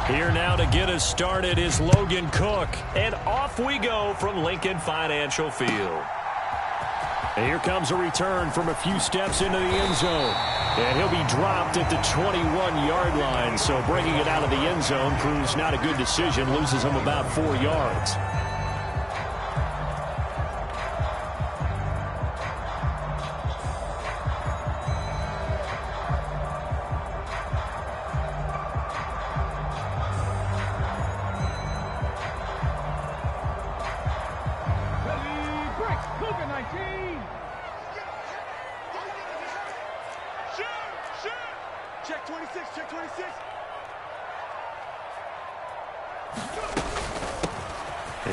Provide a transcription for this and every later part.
Here now to get us started is Logan Cook. And off we go from Lincoln Financial Field. And here comes a return from a few steps into the end zone. And he'll be dropped at the 21-yard line. So bringing it out of the end zone proves not a good decision. Loses him about 4 yards. Check 26, check 26.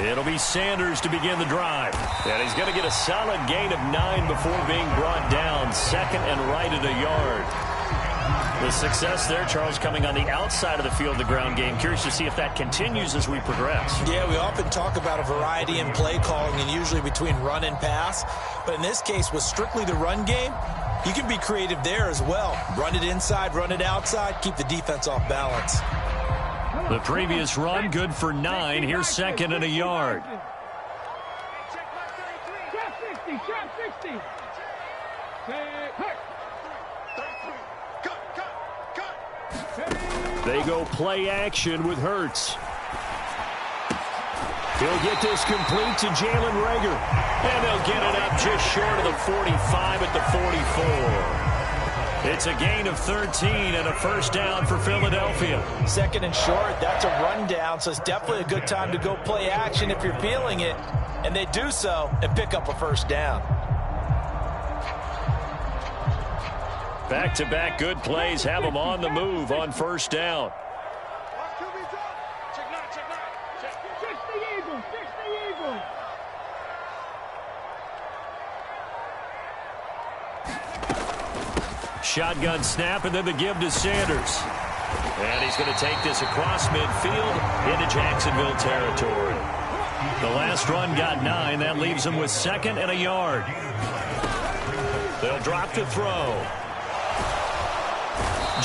It'll be Sanders to begin the drive. And he's going to get a solid gain of 9 before being brought down. Second and right at a yard. The success there, Charles, coming on the outside of the field, the ground game. Curious to see if that continues as we progress. Yeah, we often talk about a variety in play calling and usually between run and pass. But in this case, with strictly the run game, you can be creative there as well. Run it inside, run it outside, keep the defense off balance. The previous run, good for 9. Here's second and a yard. They go play action with Hurts. He'll get this complete to Jalen Reagor. And they'll get it up just short of the 45 at the 44. It's a gain of 13 and a first down for Philadelphia. Second and short, that's a rundown, so it's definitely a good time to go play action if you're feeling it. And they do so and pick up a first down. Back-to-back good plays have them on the move on first down. Shotgun snap, and then the give to Sanders. And he's going to take this across midfield into Jacksonville territory. The last run got 9. That leaves him with second and a yard. They'll drop to throw.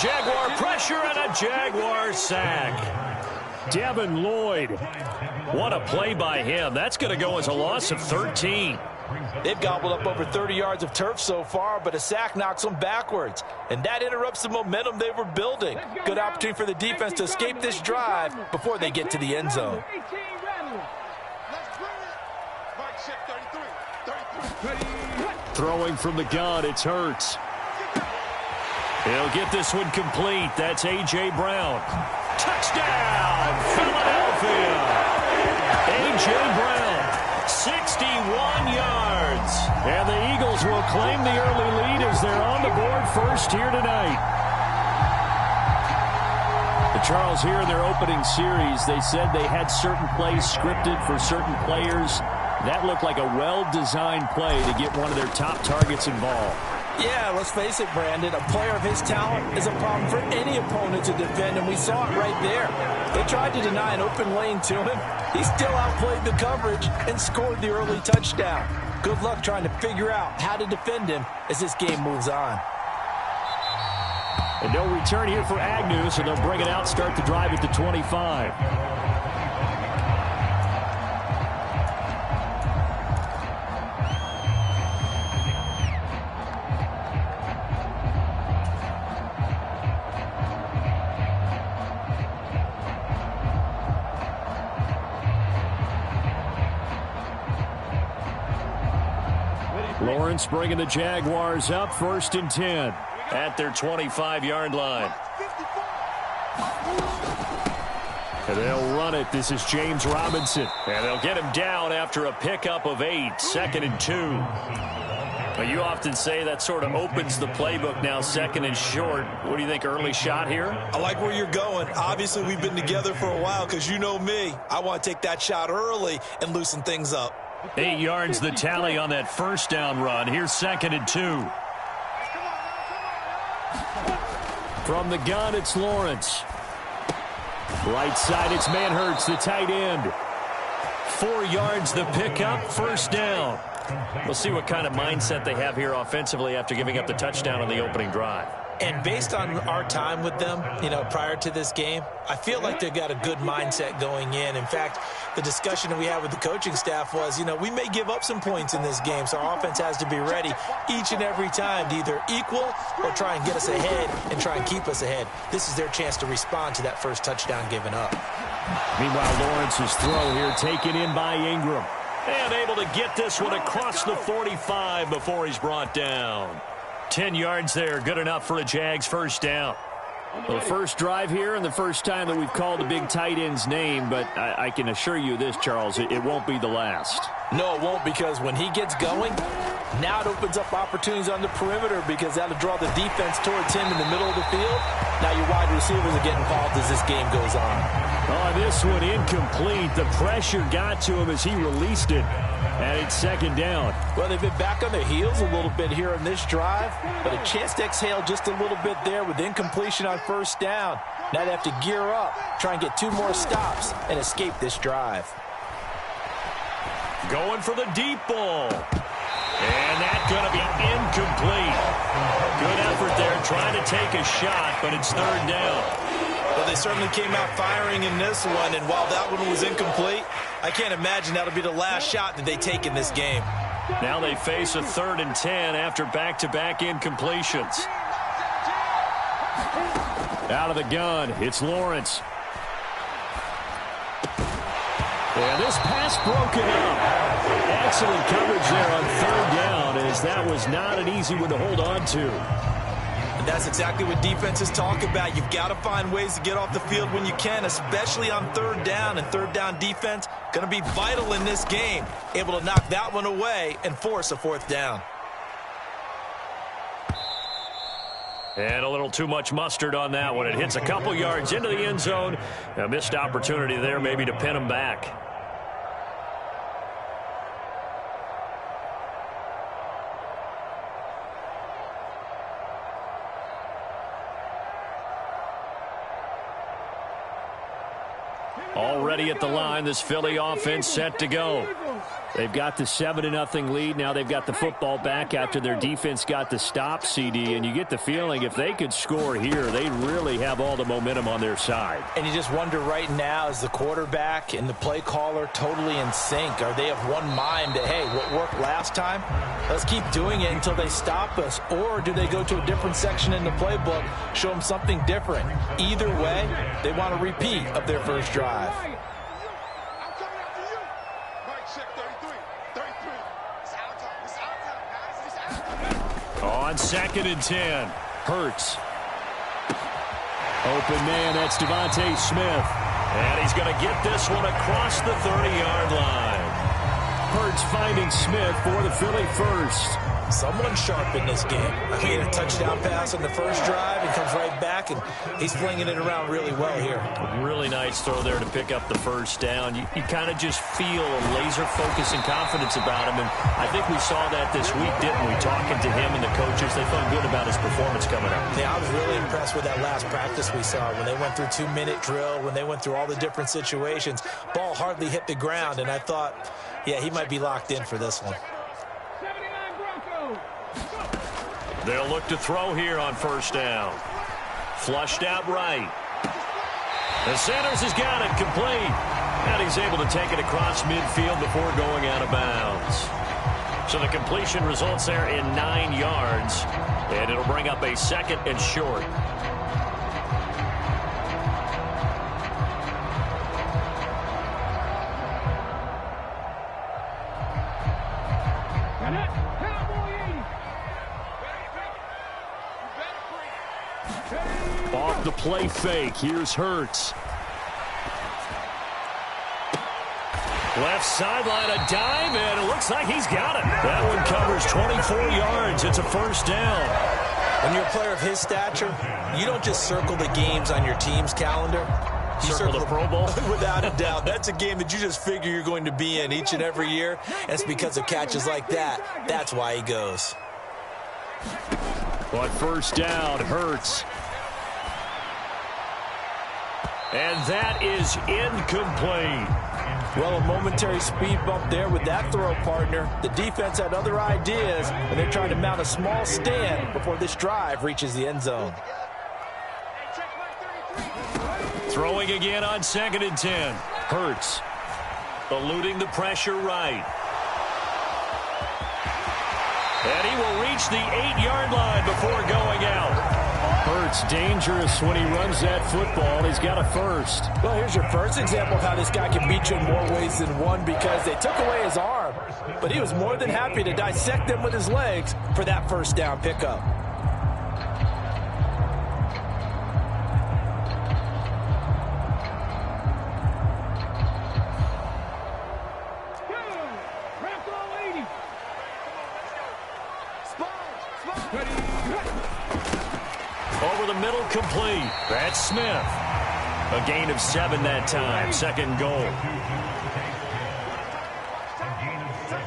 Jaguar pressure and a Jaguar sack. Devin Lloyd. What a play by him. That's going to go as a loss of 13. They've gobbled up over 30 yards of turf so far, but a sack knocks them backwards. And that interrupts the momentum they were building. Good opportunity for the defense to escape this drive before they get to the end zone. Throwing from the gun, it's Hurts. He'll get this one complete. That's A.J. Brown. Touchdown, Philadelphia. A.J. Brown, 61 yards. And the Eagles will claim the early lead as they're on the board first here tonight. Charles, here in their opening series, they said they had certain plays scripted for certain players. That looked like a well-designed play to get one of their top targets involved. Yeah, let's face it, Brandon. A player of his talent is a problem for any opponent to defend, and we saw it right there. They tried to deny an open lane to him. He still outplayed the coverage and scored the early touchdown. Good luck trying to figure out how to defend him as this game moves on. And no return here for Agnew, so they'll bring it out, start the drive at the 25. Lawrence bringing the Jaguars up, 1st and 10 at their 25-yard line. And they'll run it. This is James Robinson. And they'll get him down after a pickup of 8, 2nd and 2. But you often say that sort of opens the playbook now, 2nd and short. What do you think, early shot here? I like where you're going. Obviously, we've been together for a while because you know me. I want to take that shot early and loosen things up. 8 yards the tally on that first down run. Here's 2nd and 2. From the gun, it's Lawrence. Right side, it's Manhertz, the tight end. 4 yards the pickup, first down. We'll see what kind of mindset they have here offensively after giving up the touchdown on the opening drive. And based on our time with them, prior to this game, I feel like they've got a good mindset going in. In fact, the discussion that we had with the coaching staff was, we may give up some points in this game, so our offense has to be ready each and every time to either equal or try and get us ahead and try and keep us ahead. This is their chance to respond to that first touchdown given up. Meanwhile, Lawrence's throw here taken in by Ingram. And able to get this one across the 45 before he's brought down. 10 yards there, good enough for a Jags first down. Well, the first drive here and the first time that we've called a big tight end's name, but I can assure you this, Charles, it won't be the last. No, it won't, because when he gets going, now it opens up opportunities on the perimeter because that'll draw the defense towards him in the middle of the field. Now your wide receivers are getting involved as this game goes on. Oh, this one incomplete. The pressure got to him as he released it. And it's second down. Well, they've been back on their heels a little bit here in this drive, but a chance to exhale just a little bit there with incompletion on first down. Now they have to gear up, try and get 2 more stops, and escape this drive. Going for the deep ball. And that's going to be incomplete. Good effort there trying to take a shot, but it's third down. Well, they certainly came out firing in this one, and while that one was incomplete, I can't imagine that'll be the last shot that they take in this game. Now they face a 3rd and 10 after back-to-back incompletions. Out of the gun, it's Lawrence. And this pass broken up. Excellent coverage there on 3rd down, as that was not an easy one to hold on to. And that's exactly what defenses talk about. You've got to find ways to get off the field when you can, especially on 3rd down. And 3rd down defense going to be vital in this game. Able to knock that one away and force a 4th down. And a little too much mustard on that one. It hits a couple yards into the end zone. A missed opportunity there maybe to pin him back. Already at the line, this Philly offense set to go. They've got the 7-0 lead. Now they've got the football back after their defense got the stop, CD. And you get the feeling if they could score here, they really have all the momentum on their side. And you just wonder right now, is the quarterback and the play caller totally in sync? Are they of one mind that, hey, what worked last time, let's keep doing it until they stop us? Or do they go to a different section in the playbook, show them something different? Either way, they want a repeat of their first drive. On 2nd and 10, Hurts. Open man, that's Devontae Smith. And he's going to get this one across the 30-yard line. Hurts finding Smith for the Philly first. Someone sharp in this game. He had a touchdown pass on the first drive and comes right back, and he's flinging it around really well here. A really nice throw there to pick up the first down. You kind of just feel a laser focus and confidence about him, and I think we saw that this week, didn't we? Talking to him and the coaches, they felt good about his performance coming up. Yeah, I was really impressed with that last practice we saw when they went through 2-minute drill, when they went through all the different situations. Ball hardly hit the ground, and I thought, yeah, he might be locked in for this one. They'll look to throw here on first down. Flushed out right. And Sanders has got it complete. And he's able to take it across midfield before going out of bounds. So the completion results there in 9 yards. And it'll bring up a 2nd and short. Off the play fake, here's Hurts. Left sideline, a dive, and it looks like he's got it. That one covers 24 yards. It's a first down. When you're a player of his stature, you don't just circle the games on your team's calendar. You circle the Pro Bowl? Without a doubt. That's a game that you just figure you're going to be in each and every year, and it's because of catches like that. That's why he goes. On first down, Hurts. And that is incomplete. Well, a momentary speed bump there with that throw, partner. The defense had other ideas, and they're trying to mount a small stand before this drive reaches the end zone. Throwing again on 2nd and 10. Hurts. Eluding the pressure right. And he will reach the 8-yard line before going out. Hurts dangerous when he runs that football. He's got a first. Well, here's your first example of how this guy can beat you in more ways than one, because they took away his arm, but he was more than happy to dissect them with his legs for that first down pickup. Over the middle, complete. That's Smith. A gain of 7 that time. 2nd goal. A gain of 7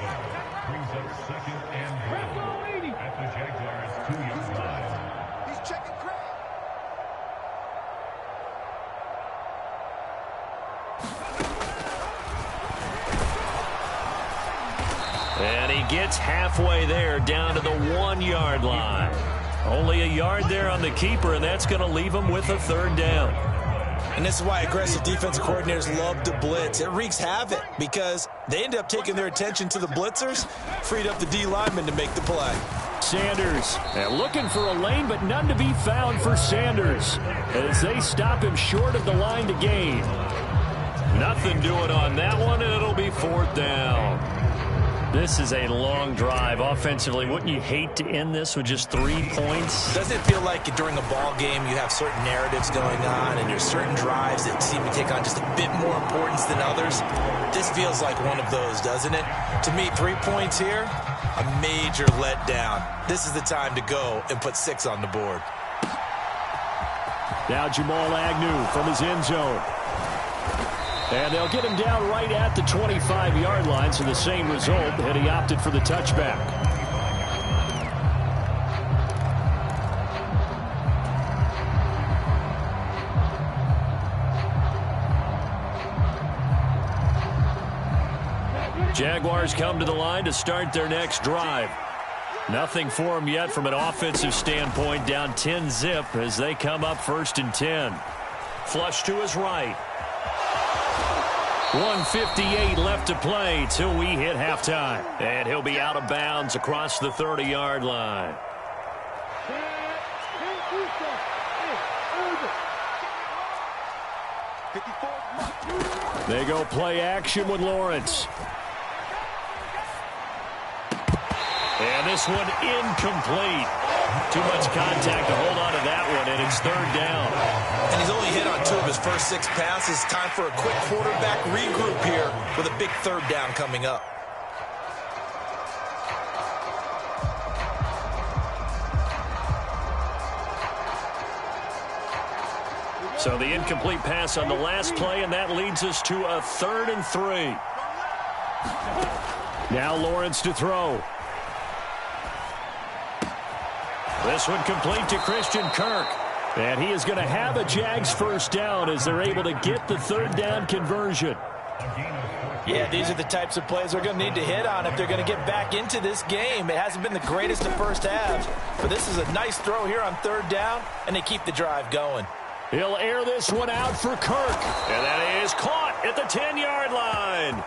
brings up 2nd and goal at the Jaguars' 2-yard line. He's checking crowd. And he gets halfway there, down to the 1-yard line. Only a yard there on the keeper, and that's going to leave him with a 3rd down. And this is why aggressive defensive coordinators love to blitz. It wreaks havoc because they end up taking their attention to the blitzers, freed up the D lineman to make the play. Sanders looking for a lane, but none to be found for Sanders as they stop him short of the line to gain. Nothing doing on that one, and it'll be 4th down. This is a long drive offensively. Wouldn't you hate to end this with just 3 points? Doesn't it feel like during a ball game you have certain narratives going on and there's certain drives that seem to take on just a bit more importance than others? This feels like one of those, doesn't it? To me, 3 points here, a major letdown. This is the time to go and put 6 on the board. Now Jamal Agnew from his end zone. And they'll get him down right at the 25-yard line, so the same result, and he opted for the touchback. Jaguars come to the line to start their next drive. Nothing for them yet from an offensive standpoint, down 10-zip as they come up 1st and 10. Flush to his right. 1:58 left to play till we hit halftime. And he'll be out of bounds across the 30-yard line. They go play action with Lawrence. And this one incomplete. Too much contact to hold on to that one, and it's 3rd down. And he's only hit on 2 of his first 6 passes. Time for a quick quarterback regroup here with a big 3rd down coming up. So the incomplete pass on the last play, and that leads us to a 3rd and 3. Now Lawrence to throw. This one complete to Christian Kirk. And he is going to have a Jags first down as they're able to get the 3rd down conversion. Yeah, these are the types of plays they're going to need to hit on if they're going to get back into this game. It hasn't been the greatest of first halves, but this is a nice throw here on 3rd down, and they keep the drive going. He'll air this one out for Kirk. And that is caught at the 10-yard line.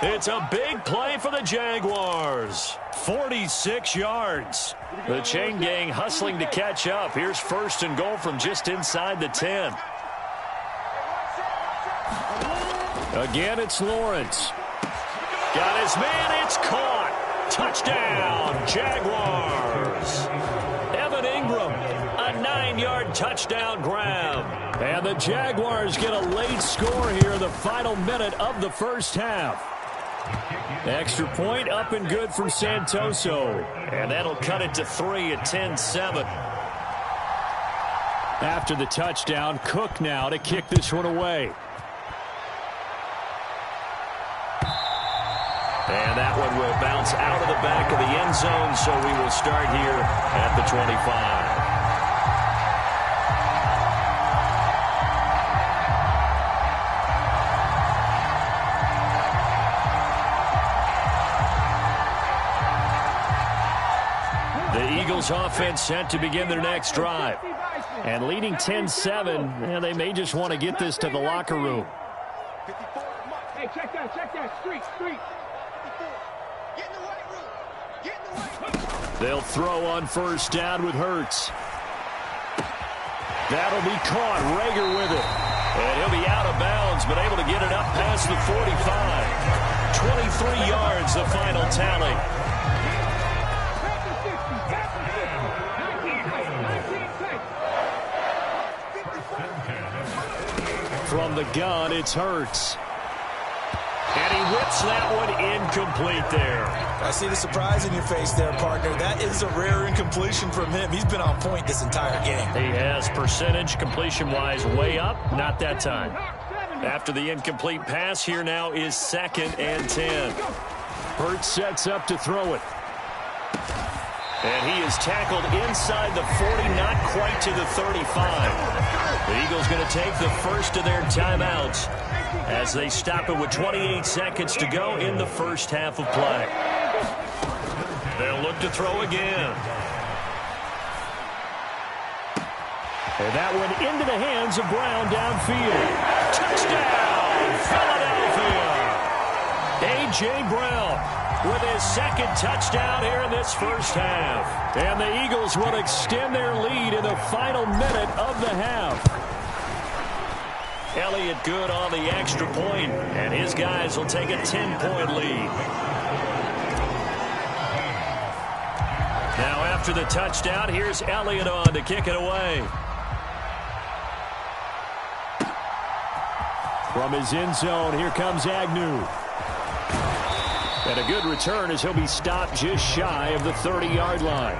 It's a big play for the Jaguars. 46 yards. The chain gang hustling to catch up. Here's 1st and goal from just inside the 10. Again, it's Lawrence. Got his man. It's caught. Touchdown, Jaguars. Evan Ingram, a 9-yard touchdown grab. And the Jaguars get a late score here in the final minute of the first half. Extra point up and good from Santoso. And that'll cut it to 3 at 10-7. After the touchdown, Cook now to kick this one away. And that one will bounce out of the back of the end zone, so we will start here at the 25. Eagles offense set to begin their next drive. And leading 10-7, they may just want to get this to the locker room. Hey, check that. Street. They'll throw on first down with Hurts. That'll be caught. Rager with it. And he'll be out of bounds, but able to get it up past the 45. 23 yards, the final tally. From the gun, it's Hurts. And he whips that one incomplete there. I see the surprise in your face there, partner. That is a rare incompletion from him. He's been on point this entire game. He has percentage completion-wise way up. Not that time. After the incomplete pass, here now is 2nd and 10. Hurts sets up to throw it. And he is tackled inside the 40, not quite to the 35. The Eagles going to take the first of their timeouts as they stop it with 28 seconds to go in the first half of play. They'll look to throw again. And that one into the hands of Brown downfield. Touchdown, Philadelphia! A.J. Brown with his 2nd touchdown here in this first half. And the Eagles will extend their lead in the final minute of the half. Elliott good on the extra point, and his guys will take a 10-point lead. Now after the touchdown, here's Elliott on to kick it away. From his end zone, here comes Agnew. And a good return as he'll be stopped just shy of the 30-yard line.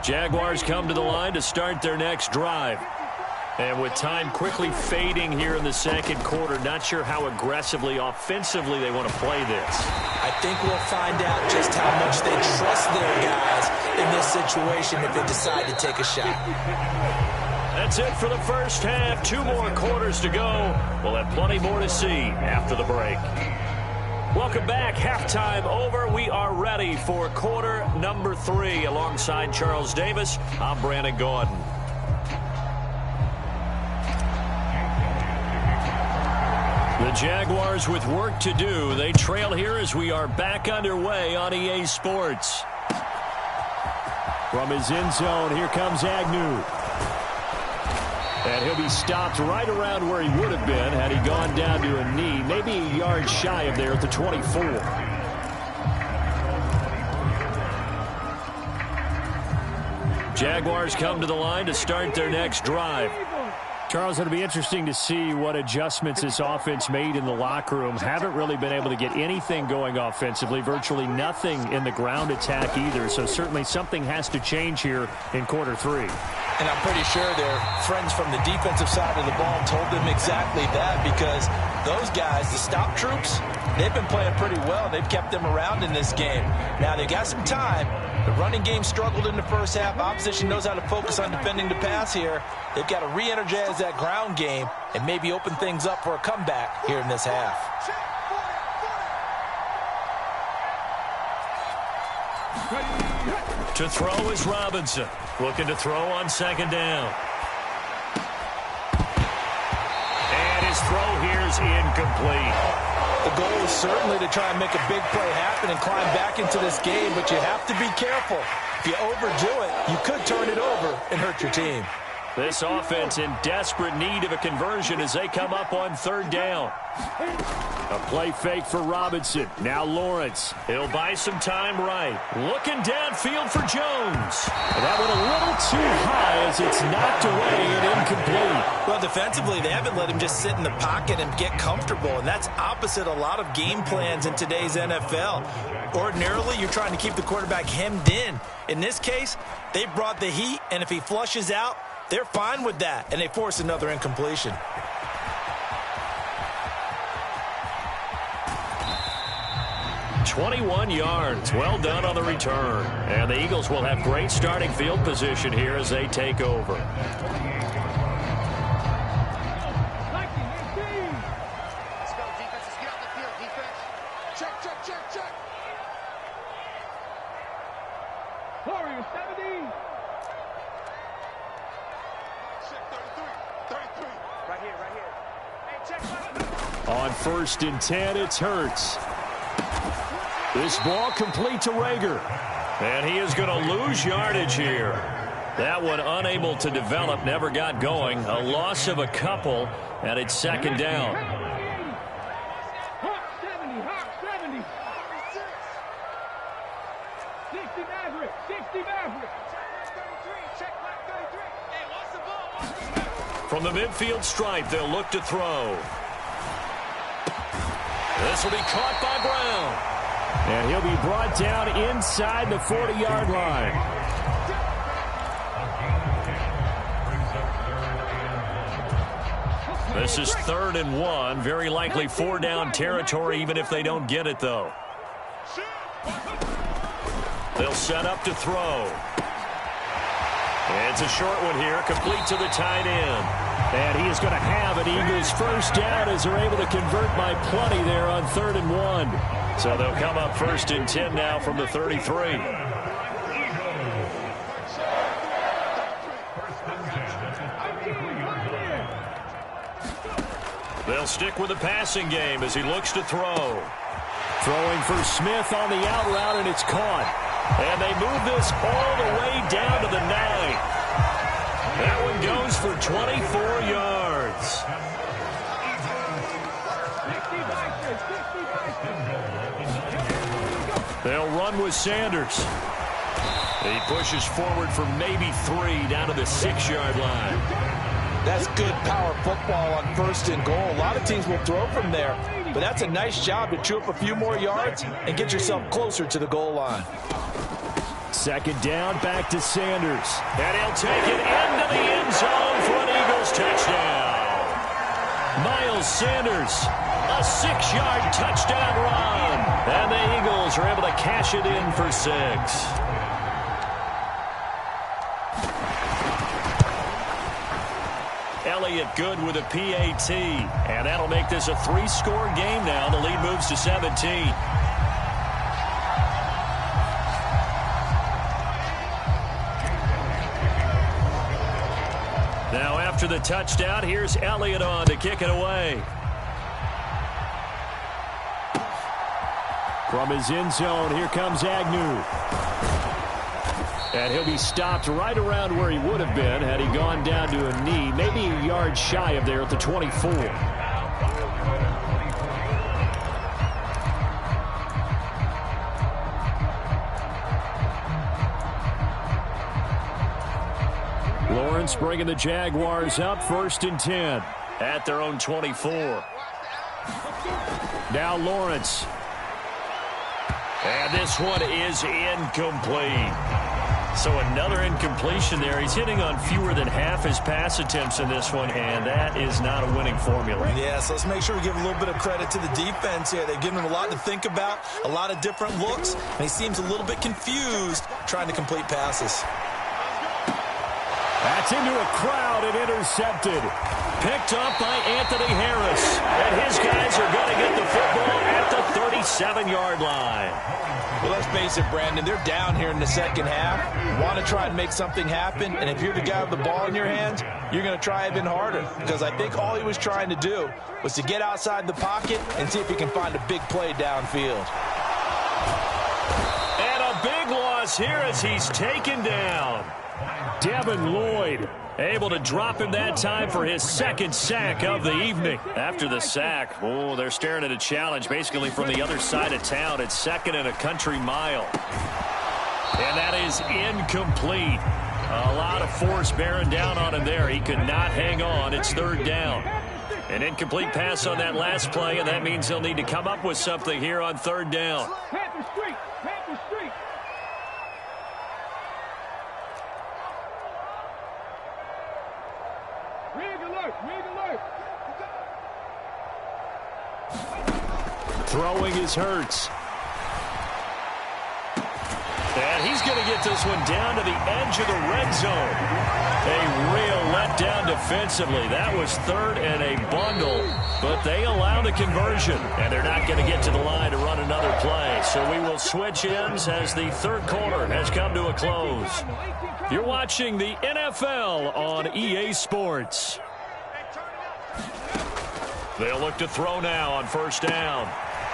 Jaguars come to the line to start their next drive. And with time quickly fading here in the second quarter, not sure how aggressively, offensively they want to play this. I think we'll find out just how much they trust their guys in this situation if they decide to take a shot. That's it for the first half. 2 more quarters to go. We'll have plenty more to see after the break. Welcome back. Halftime over. We are ready for quarter number 3. Alongside Charles Davis, I'm Brandon Gordon. The Jaguars with work to do. They trail here as we are back underway on EA Sports. From his end zone, here comes Agnew. And he'll be stopped right around where he would have been had he gone down to a knee, maybe a yard shy of there at the 24. Jaguars come to the line to start their next drive. Charles, it'll be interesting to see what adjustments this offense made in the locker room. Haven't really been able to get anything going offensively, virtually nothing in the ground attack either. So certainly something has to change here in quarter 3. And I'm pretty sure their friends from the defensive side of the ball told them exactly that, because those guys, the stop troops, they've been playing pretty well. They've kept them around in this game. Now they got some time. The running game struggled in the first half. Opposition knows how to focus on defending the pass here. They've got to re-energize that ground game and maybe open things up for a comeback here in this half. To throw is Robinson. Looking to throw on 2nd down. And his throw here is incomplete. The goal is certainly to try and make a big play happen and climb back into this game, but you have to be careful. If you overdo it, you could turn it over and hurt your team. This offense in desperate need of a conversion as they come up on 3rd down. A play fake for Robinson. Now Lawrence. He'll buy some time right. Looking downfield for Jones. And that went a little too high as it's knocked away and incomplete. Well, defensively, they haven't let him just sit in the pocket and get comfortable, and that's opposite a lot of game plans in today's NFL. Ordinarily, you're trying to keep the quarterback hemmed in. In this case, they brought the heat, and if he flushes out, they're fine with that, and they force another incompletion. .21 yards. Well done on the return. And the Eagles will have great starting field position here as they take over. Warriors 70. Right here. Hey, check. On 1st and 10, it's Hurts. This ball complete to Rager. And he is going to lose yardage here. That one unable to develop, never got going. A loss of a couple, and it's 2nd down. Hawk 70. 60 Maverick. 60 Maverick. Check back 33. Hey, what's the ball? From the midfield stripe, they'll look to throw. This will be caught by Brown. And he'll be brought down inside the 40-yard line. This is 3rd and 1. Very likely 4-down territory, even if they don't get it, though. They'll set up to throw. It's a short one here, complete to the tight end. And he is going to have an Eagles first down as they're able to convert by plenty there on 3rd and 1. So they'll come up 1st and 10 now from the 33. They'll stick with the passing game as he looks to throw. Throwing for Smith on the out route, and it's caught. And they move this all the way down to the 9. That one goes for 24 yards. They'll run with Sanders. He pushes forward for maybe 3 down to the 6-yard line. That's good power football on 1st and goal. A lot of teams will throw from there, but that's a nice job to chew up a few more yards and get yourself closer to the goal line. 2nd down, back to Sanders. And he'll take it into the end zone for an Eagles touchdown. Miles Sanders, a 6-yard touchdown run. And the Eagles are able to cash it in for 6. Elliott good with a PAT. And that'll make this a 3-score game now. The lead moves to 17. Now after the touchdown, here's Elliott on to kick it away. From his end zone, here comes Agnew. And he'll be stopped right around where he would have been had he gone down to a knee, maybe a yard shy of there at the 24. Lawrence bringing the Jaguars up 1st and 10 at their own 24. Now Lawrence. And this one is incomplete. So another incompletion there. He's hitting on fewer than half his pass attempts in this one, and that is not a winning formula. Yeah, so let's make sure we give a little bit of credit to the defense here. They've given him a lot to think about, a lot of different looks, and he seems a little bit confused trying to complete passes. That's into a crowd and intercepted. Picked up by Anthony Harris. And his guys are going to get the football at the 37-yard line. Well, let's face it, Brandon, they're down here in the second half. You want to try and make something happen, and if you're the guy with the ball in your hands, you're going to try even harder, because I think all he was trying to do was to get outside the pocket and see if he can find a big play downfield. And a big loss here as he's taken down. Devin Lloyd able to drop him that time for his 2nd sack of the evening. After the sack, oh, they're staring at a challenge basically from the other side of town. It's 2nd and a country mile. And that is incomplete. A lot of force bearing down on him there. He could not hang on. It's 3rd down. An incomplete pass on that last play, and that means they'll need to come up with something here on 3rd down. Panther Street. Panther Street. Rig alert. Rig alert. Throwing is Hurts. And he's going to get this one down to the edge of the red zone. A real letdown defensively. That was third and a bundle, but they allow the conversion, and they're not going to get to the line to run another play. So we will switch ends as the third quarter has come to a close. You're watching the NFL on EA Sports. They'll look to throw now on first down.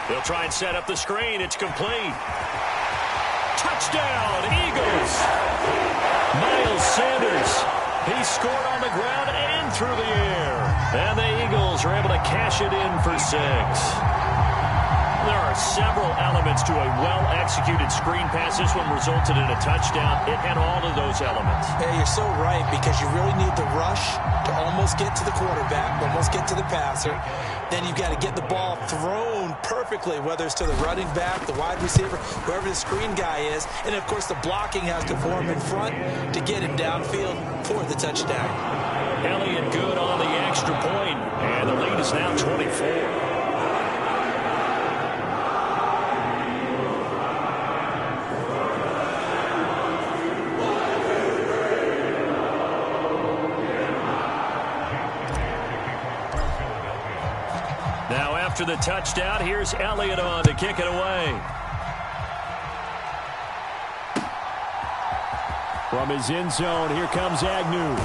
They'll try and set up the screen. It's complete. Touchdown, Eagles. Miles Sanders. He scored on the ground and through the air. And the Eagles are able to cash it in for 6. There are several elements to a well-executed screen pass. This one resulted in a touchdown. It had all of those elements. Hey, you're so right, because you really need the rush to almost get to the quarterback, almost get to the passer. Then you've got to get the ball thrown perfectly, whether it's to the running back, the wide receiver, whoever the screen guy is. And, of course, the blocking has to form in front to get him downfield for the touchdown. Elliott good on the extra point, and the lead is now 24. Now after the touchdown, here's Elliott on to kick it away. From his end zone, here comes Agnew.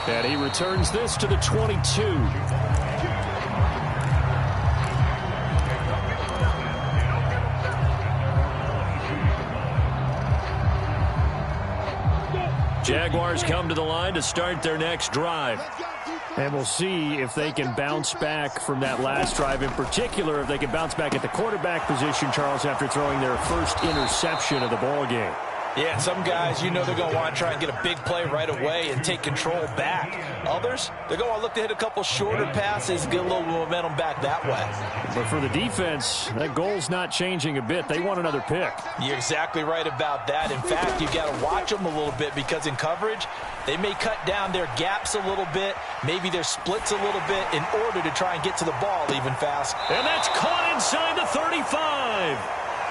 And he returns this to the 22. Jaguars come to the line to start their next drive. And we'll see if they can bounce back from that last drive. In particular, if they can bounce back at the quarterback position, Charles, after throwing their first interception of the ball game. Yeah, some guys, you know, they're going to want to try and get a big play right away and take control back. Others, they're going to look to hit a couple shorter passes and get a little momentum back that way. But for the defense, that goal's not changing a bit. They want another pick. You're exactly right about that. In fact, you've got to watch them a little bit, because in coverage, they may cut down their gaps a little bit, maybe their splits a little bit, in order to try and get to the ball even fast. And that's caught inside the 35.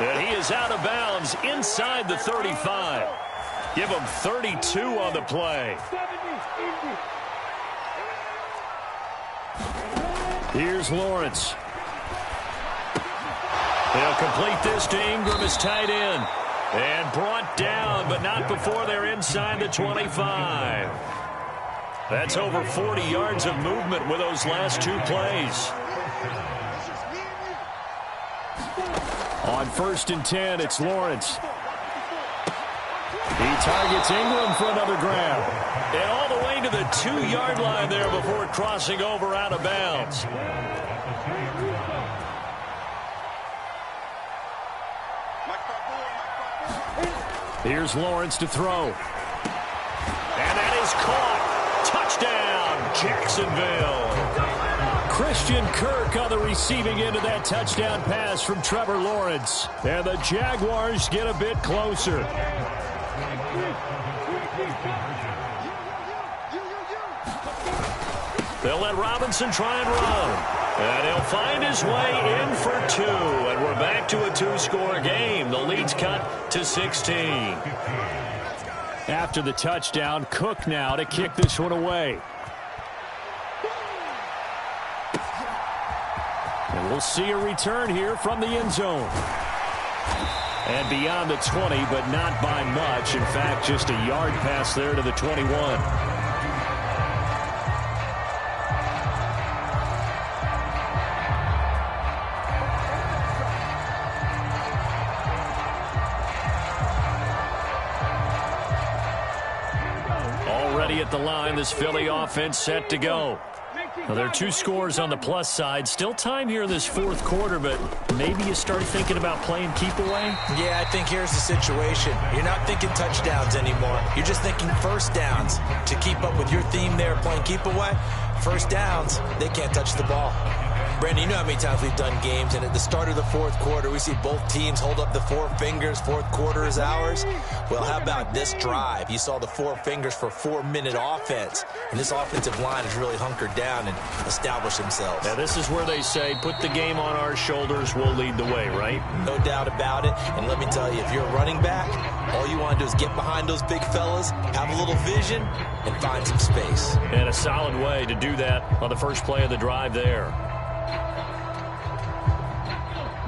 And he is out of bounds inside the 35. Give him 32 on the play. Here's Lawrence. They'll complete this to Ingram as tight end. And brought down, but not before they're inside the 25. That's over 40 yards of movement with those last two plays. On 1st and 10, it's Lawrence. He targets Ingram for another grab. And all the way to the 2-yard line there before crossing over out of bounds. Here's Lawrence to throw. And that is caught. Touchdown, Jacksonville. Christian Kirk on the receiving end of that touchdown pass from Trevor Lawrence. And the Jaguars get a bit closer. They'll let Robinson try and run. And he'll find his way in for 2. And we're back to a 2-score game. The lead's cut to 16. After the touchdown, Cook now to kick this one away. And we'll see a return here from the end zone. And beyond the 20, but not by much. In fact, just a yard pass there to the 21. Already at the line, this Philly offense set to go. Now, there are 2 scores on the plus side. Still time here in this 4th quarter, but maybe you start thinking about playing keep away? Yeah, I think here's the situation. You're not thinking touchdowns anymore. You're just thinking first downs. To keep up with your theme there, playing keep away, first downs, they can't touch the ball. Brandon, you know how many times we've done games, and at the start of the fourth quarter, we see both teams hold up the four fingers, fourth quarter is ours. Well, how about this drive? You saw the four fingers for 4-minute offense, and this offensive line has really hunkered down and established themselves. Now, this is where they say, put the game on our shoulders, we'll lead the way, right? No doubt about it, and let me tell you, if you're a running back, all you want to do is get behind those big fellas, have a little vision, and find some space. And a solid way to do that on the first play of the drive there.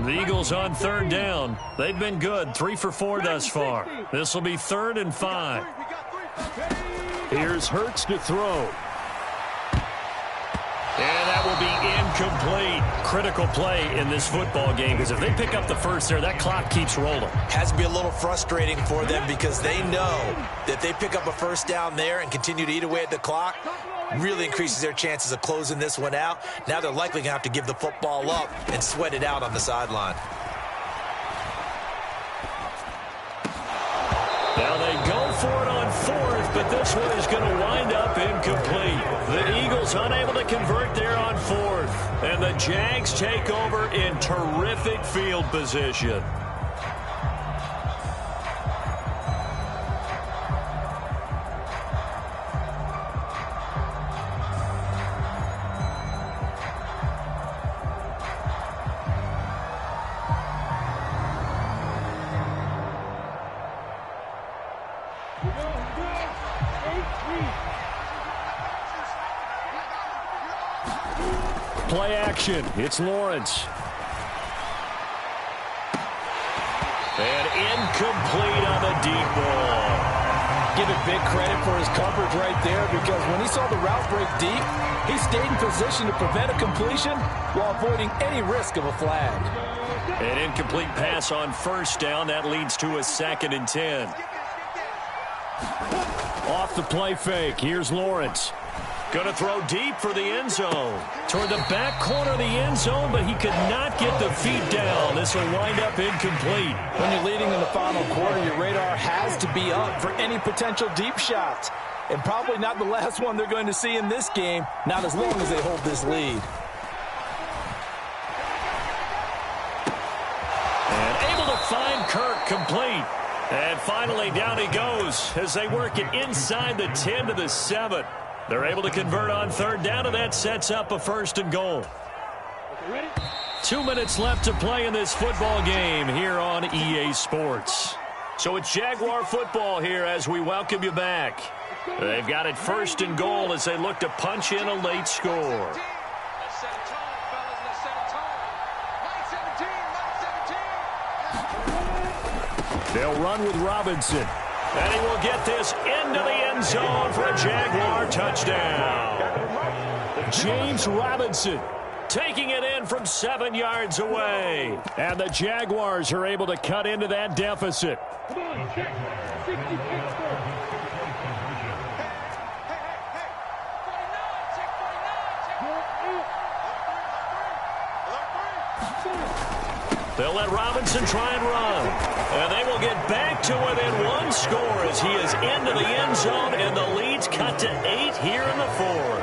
The Eagles on third down. They've been good, 3 for 4 thus far. This will be 3rd and 5. Here's Hurts to throw. And that will be incomplete. Critical play in this football game, because if they pick up the first there, that clock keeps rolling. Has to be a little frustrating for them, because they know that they pick up a first down there and continue to eat away at the clock, really increases their chances of closing this one out. Now they're likely going to have to give the football up and sweat it out on the sideline. Now they go for it on 4th, but this one is going to wind up incomplete. The Eagles unable to convert there on 4th, and the Jags take over in terrific field position. Play action. It's Lawrence. And incomplete on the deep ball. Give it big credit for his coverage right there, because when he saw the route break deep, he stayed in position to prevent a completion while avoiding any risk of a flag. An incomplete pass on first down. That leads to a 2nd and 10. Off the play fake. Here's Lawrence. Going to throw deep for the end zone. Toward the back corner of the end zone, but he could not get the feet down. This will wind up incomplete. When you're leading in the final quarter, your radar has to be up for any potential deep shots. And probably not the last one they're going to see in this game, not as long as they hold this lead. And able to find Kirk, complete. And finally down he goes as they work it inside the 10 to the 7. They're able to convert on third down, and that sets up a 1st and goal. 2 minutes left to play in this football game here on EA Sports. So it's Jaguar football here as we welcome you back. They've got it 1st and goal as they look to punch in a late score. Let's set a tone, fellas. Let's set a tone. Line 17, line 17. They'll run with Robinson. And he will get this into the end zone for a Jaguar touchdown. James Robinson taking it in from 7 yards away. And the Jaguars are able to cut into that deficit. Come on, check. 60 picks. They'll let Robinson try and run. And they will get back to within 1 score as he is into the end zone, and the lead's cut to 8 here in the 4th.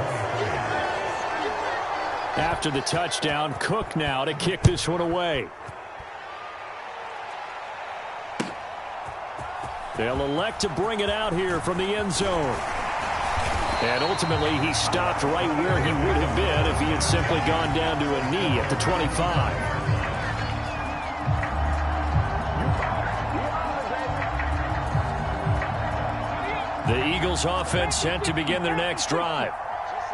After the touchdown, Cook now to kick this one away. They'll elect to bring it out here from the end zone. And ultimately, he stopped right where he would have been if he had simply gone down to a knee at the 25. The Eagles offense set to begin their next drive.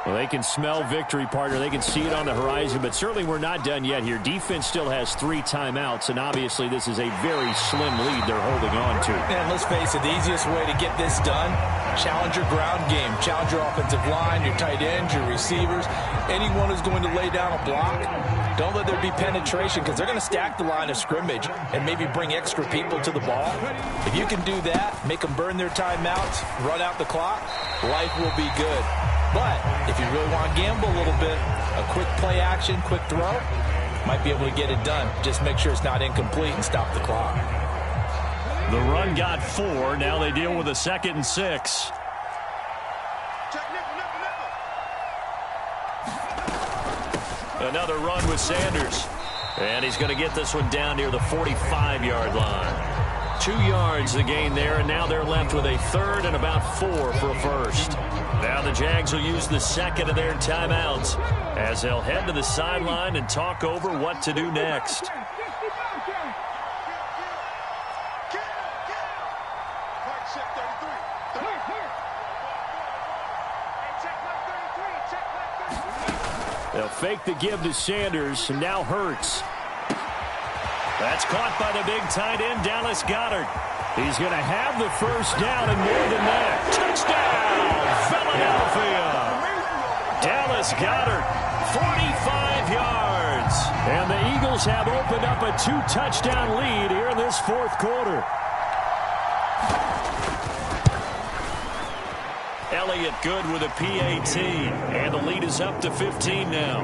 Well, they can smell victory, partner. They can see it on the horizon, but certainly we're not done yet here. Defense still has 3 timeouts, and obviously this is a very slim lead they're holding on to. And let's face it, the easiest way to get this done, challenge your ground game. Challenge your offensive line, your tight ends, your receivers, anyone who's going to lay down a block. Don't let there be penetration, because they're going to stack the line of scrimmage and maybe bring extra people to the ball. If you can do that, make them burn their timeouts, run out the clock, life will be good. But if you really want to gamble a little bit, a quick play action, quick throw, might be able to get it done. Just make sure it's not incomplete and stop the clock. The run got 4. Now they deal with a 2nd and 6. Another run with Sanders. And he's going to get this one down near the 45-yard line. 2 yards the gain there, and now they're left with a third and about 4 for a first. Now the Jags will use the second of their timeouts as they'll head to the sideline and talk over what to do next. They'll fake the give to Sanders, and now Hurts. That's caught by the big tight end, Dallas Goedert. He's going to have the first down and more than that. Touchdown, Philadelphia. Dallas Goedert, 45 yards. And the Eagles have opened up a 2-touchdown lead here in this fourth quarter. Elliott good with a PAT, and the lead is up to 15 now.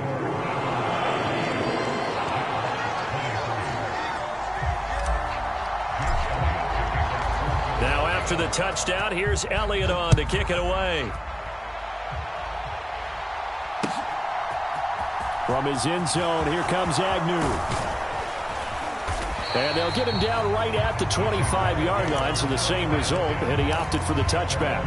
Now after the touchdown, here's Elliott on to kick it away. From his end zone, here comes Agnew. And they'll get him down right at the 25-yard line, so the same result, and he opted for the touchback.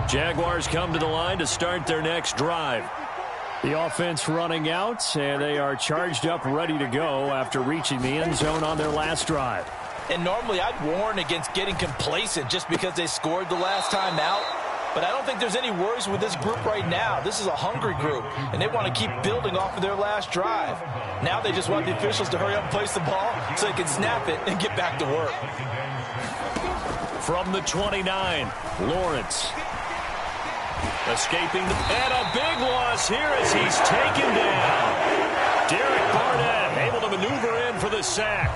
Jaguars come to the line to start their next drive. The offense running out, and they are charged up, ready to go after reaching the end zone on their last drive. And normally I'd warn against getting complacent just because they scored the last time out. But I don't think there's any worries with this group right now. This is a hungry group, and they want to keep building off of their last drive. Now they just want the officials to hurry up and place the ball so they can snap it and get back to work. From the 29, Lawrence. Escaping, and a big loss here as he's taken down. Derek Barnett able to maneuver in for the sack.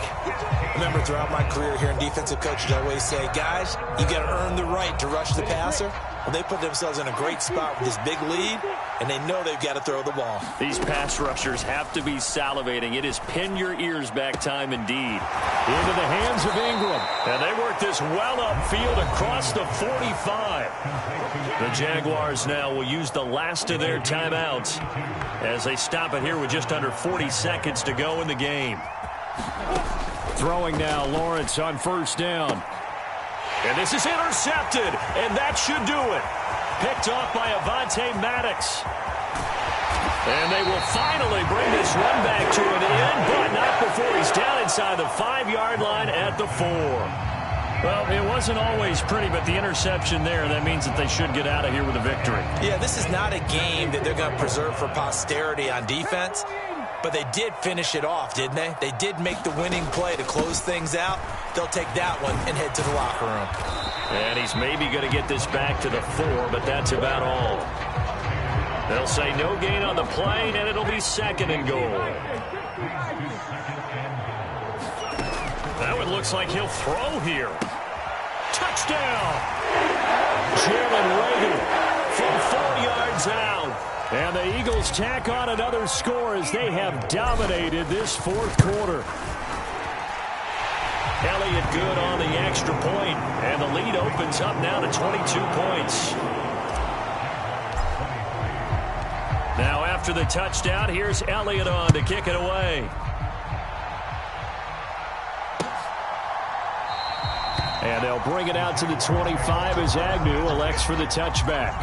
Remember, throughout my career here in defensive coaches, I always say, guys, you got to earn the right to rush the passer. Well, they put themselves in a great spot with this big lead, and they know they've got to throw the ball. These pass rushers have to be salivating. It is pin your ears back time indeed. Into the hands of Ingram. And they work this well upfield across the 45. The Jaguars now will use the last of their timeouts as they stop it here with just under 40 seconds to go in the game. Throwing now, Lawrence on first down. And this is intercepted, and that should do it. Picked off by Avonte Maddox. And they will finally bring this run back to an end, but not before he's down inside the 5-yard line at the 4. Well, it wasn't always pretty, but the interception there, that means that they should get out of here with a victory. Yeah, this is not a game that they're going to preserve for posterity on defense. But they did finish it off, didn't they? They did make the winning play to close things out. They'll take that one and head to the locker room. And he's maybe going to get this back to the 4, but that's about all. They'll say no gain on the play, and it'll be second and goal. That one looks like he'll throw here. Touchdown! Jalen Reagor from 4 yards out. And the Eagles tack on another score as they have dominated this fourth quarter. Elliott good on the extra point, and the lead opens up now to 22 points. Now after the touchdown, here's Elliott on to kick it away. And they'll bring it out to the 25 as Agnew elects for the touchback.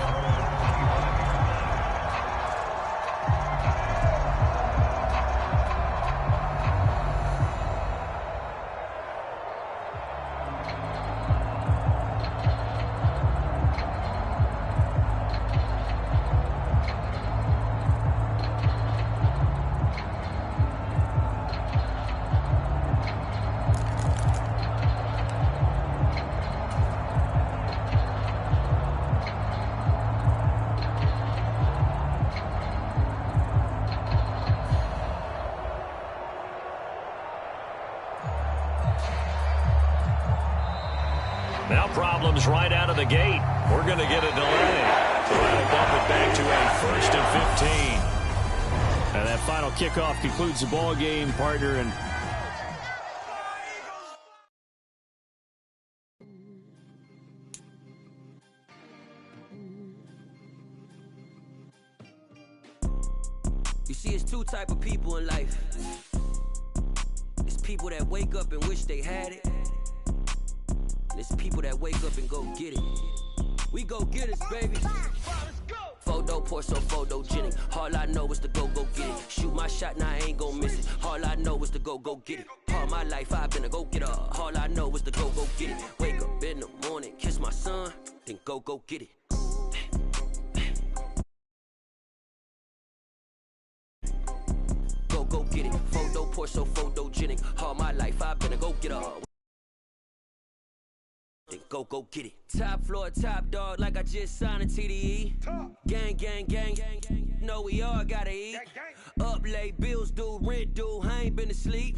Now problems right out of the gate. We're going to get a delay. So that'll bump it back to a 1st and 15. And that final kickoff concludes the ball game, partner. And It's two type of people in life. It's people that wake up and wish they had it. And it's people that wake up and go get it. We go get it, baby. Photo pour so photogenic. All I know is to go get it. Shoot my shot, now I ain't gon' miss it. All I know is to go get it. All my life I've been a go getter. All I know is to go get it. Wake up in the morning, kiss my son, then go get it. Go get it. Photo pour so photogenic. All my life I've been a go getter. Then go get it. Top floor, top dog, like I just signed a TDE. Gang, know we all gotta eat. Up late, bills due, rent due, I ain't been asleep.